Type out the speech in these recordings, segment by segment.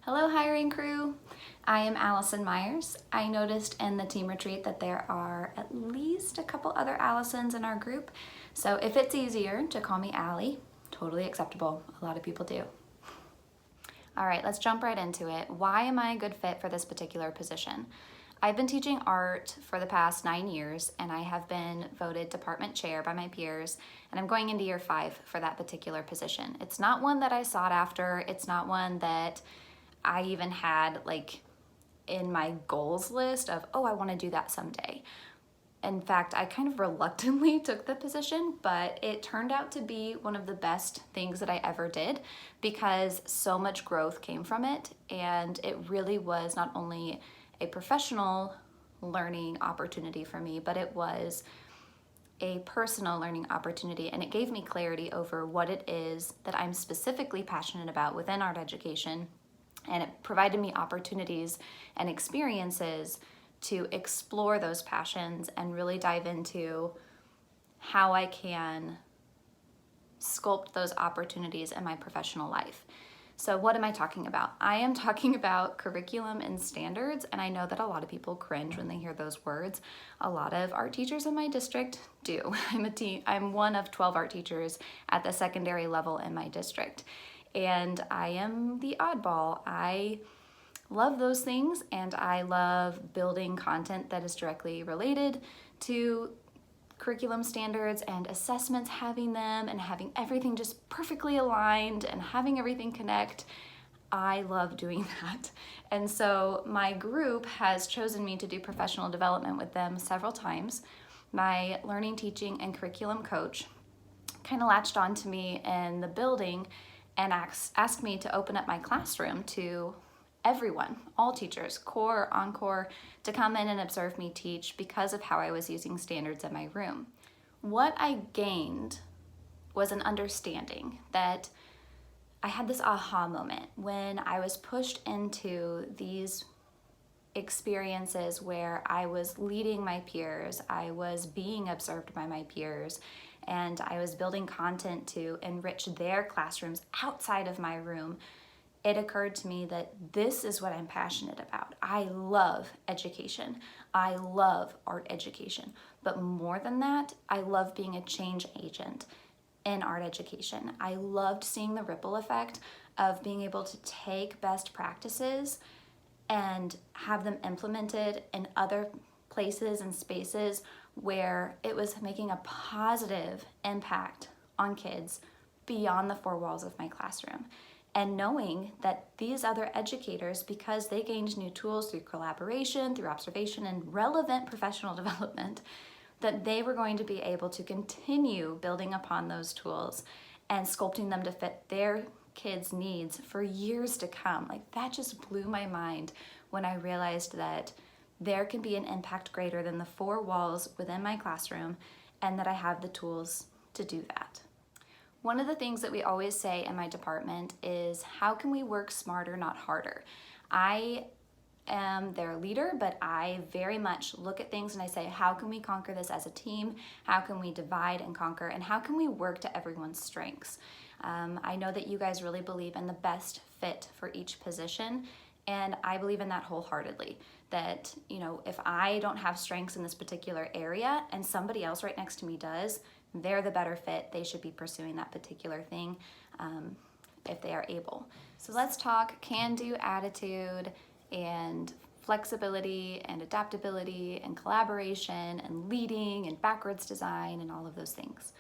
Hello, hiring crew. I am Alison Myers. I noticed in the team retreat that there are at least a couple other Alisons in our group. So if it's easier to call me Allie, totally acceptable. A lot of people do. All right, let's jump right into it. Why am I a good fit for this particular position? I've been teaching art for the past 9 years, and I have been voted department chair by my peers, and I'm going into year 5 for that particular position. It's not one that I sought after. It's not one that I even had like in my goals list of, oh, I want to do that someday. In fact, I kind of reluctantly took the position, but it turned out to be one of the best things that I ever did because so much growth came from it. And it really was not only a professional learning opportunity for me, but it was a personal learning opportunity, and it gave me clarity over what it is that I'm specifically passionate about within art education. And it provided me opportunities and experiences to explore those passions and really dive into how I can sculpt those opportunities in my professional life. So what am I talking about? I am talking about curriculum and standards, and I know that a lot of people cringe when they hear those words. A lot of art teachers in my district do. I'm one of 12 art teachers at the secondary level in my district, and I am the oddball. I love those things, and I love building content that is directly related to curriculum standards and assessments, having them and having everything just perfectly aligned and having everything connect. I love doing that. And so my group has chosen me to do professional development with them several times. My learning, teaching, and curriculum coach kind of latched on to me in the building and asked me to open up my classroom to everyone, all teachers, core, encore, to come in and observe me teach because of how I was using standards in my room. What I gained was an understanding that I had this aha moment when I was pushed into these experiences where I was leading my peers, I was being observed by my peers, and I was building content to enrich their classrooms outside of my room. It occurred to me that this is what I'm passionate about. I love education. I love art education. But more than that, I love being a change agent in art education. I loved seeing the ripple effect of being able to take best practices and have them implemented in other places and spaces where it was making a positive impact on kids beyond the four walls of my classroom. And knowing that these other educators, because they gained new tools through collaboration, through observation, and relevant professional development, that they were going to be able to continue building upon those tools and sculpting them to fit their kids' needs for years to come. Like, that just blew my mind when I realized that there can be an impact greater than the four walls within my classroom, and that I have the tools to do that. One of the things that we always say in my department is, how can we work smarter, not harder? I am their leader, but I very much look at things and I say, how can we conquer this as a team? How can we divide and conquer? And how can we work to everyone's strengths? I know that you guys really believe in the best fit for each position, and I believe in that wholeheartedly. That, if I don't have strengths in this particular area and somebody else right next to me does, they're the better fit. They should be pursuing that particular thing if they are able. So let's talk can-do attitude and flexibility and adaptability and collaboration and leading and backwards design and all of those things.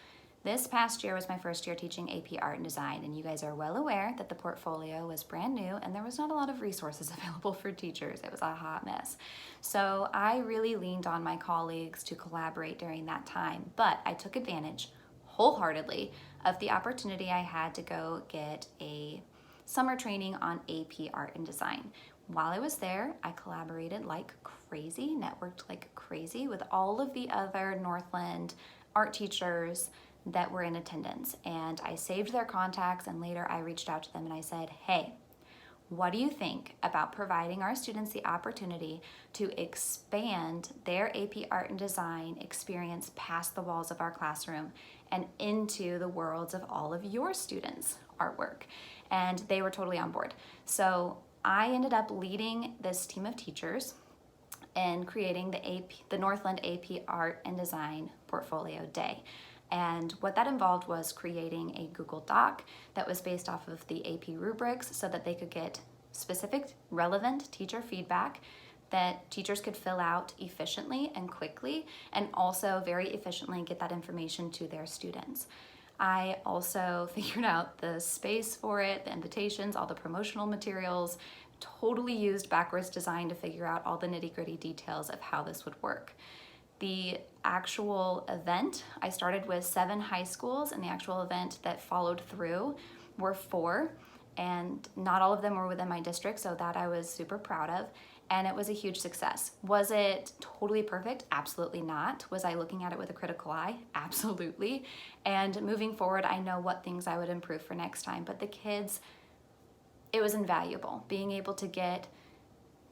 This past year was my first year teaching AP Art and Design, and you guys are well aware that the portfolio was brand new and there was not a lot of resources available for teachers. It was a hot mess. So I really leaned on my colleagues to collaborate during that time, but I took advantage wholeheartedly of the opportunity I had to go get a summer training on AP Art and Design. While I was there, I collaborated like crazy, networked like crazy with all of the other Northland art teachers that were in attendance, and I saved their contacts, and later I reached out to them and I said, hey, what do you think about providing our students the opportunity to expand their AP Art and Design experience past the walls of our classroom and into the worlds of all of your students' artwork? And they were totally on board. So I ended up leading this team of teachers in creating the Northland AP Art and Design Portfolio Day. And what that involved was creating a Google Doc that was based off of the AP rubrics so that they could get specific, relevant teacher feedback that teachers could fill out efficiently and quickly, and also very efficiently get that information to their students. I also figured out the space for it, the invitations, all the promotional materials, totally used backwards design to figure out all the nitty-gritty details of how this would work. The actual event, I started with 7 high schools, and the actual event that followed through were 4, and not all of them were within my district, so that I was super proud of, and it was a huge success. Was it totally perfect? Absolutely not. Was I looking at it with a critical eye? Absolutely. And moving forward, I know what things I would improve for next time, but the kids, it was invaluable. Being able to get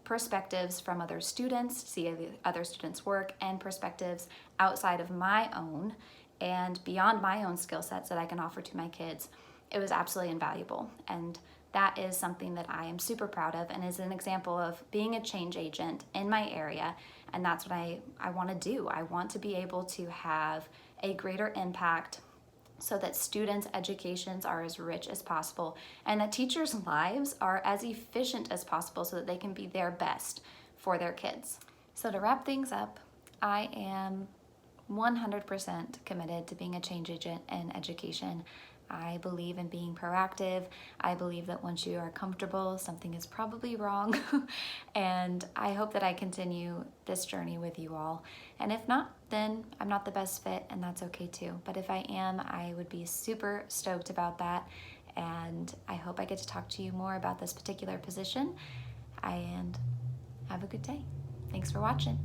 perspectives from other students, see other students' work, and perspectives outside of my own and beyond my own skill sets that I can offer to my kids, it was absolutely invaluable. And that is something that I am super proud of and is an example of being a change agent in my area. And that's what I want to do. I want to be able to have a greater impact so that students' educations are as rich as possible and that teachers' lives are as efficient as possible so that they can be their best for their kids. So to wrap things up, I am 100% committed to being a change agent in education. I believe in being proactive. I believe that once you are comfortable, something is probably wrong. And I hope that I continue this journey with you all. And if not, then I'm not the best fit, and that's okay too. But if I am, I would be super stoked about that. And I hope I get to talk to you more about this particular position. And have a good day. Thanks for watching.